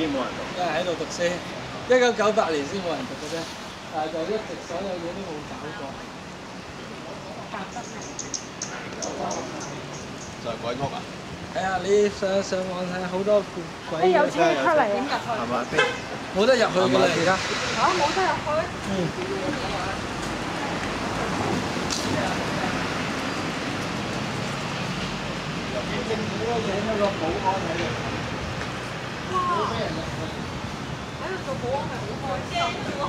冇人讀，因為喺度讀書，1998年先冇人讀嘅啫，但係就一直所有嘢都冇搞過。就係鬼屋啊！係啊，你上網睇好多鬼。有車出嚟啊！係嘛？冇得入去㗎啦，而家。嚇冇得入去。政府都請咗個保安喺度。冇俾人入去。喺度做保安係好開心喎！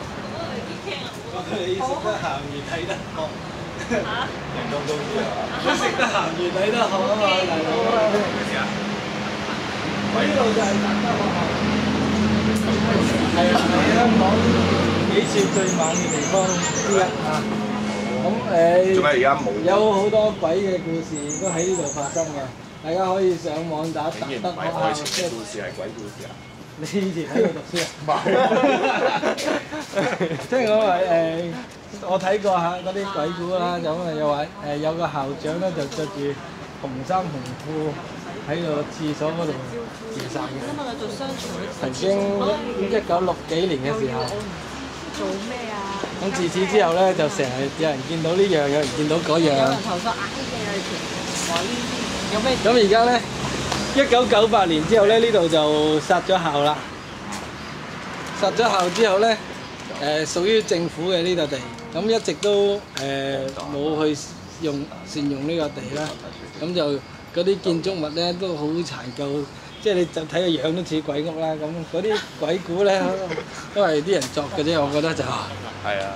你食得鹹魚睇得渴。嚇？人工公司啊！你食得鹹魚睇得渴啊嘛，大佬。咩事啊？呢度就係達德學校。係啊，係香港幾次最猛嘅地方之一啊！咁做咩而家冇？有好多鬼嘅故事都喺呢度發生嘅，大家可以上網打達德學校。愛情故事係鬼故事啊！你以前喺度讀書啊？唔係。即係我話我睇過下嗰啲鬼故啦，咁又話有個校長咧就着住紅衫紅褲喺度廁所嗰度自殺嘅。曾經1960幾年嘅時候。做咩啊？咁自此之後咧，就成日有人見到呢樣，有人見到嗰樣。有人投訴嗌嘅話呢啲有咩？咁而家咧，1998年之後咧，呢度就殺咗校啦。殺咗校之後咧，屬於政府嘅呢笪地，咁一直都冇去善用呢個地啦。咁就嗰啲建築物咧都好殘舊。即係你就睇個樣都似鬼屋啦，咁嗰啲鬼故咧都係啲人作嘅啫，我覺得就係啊。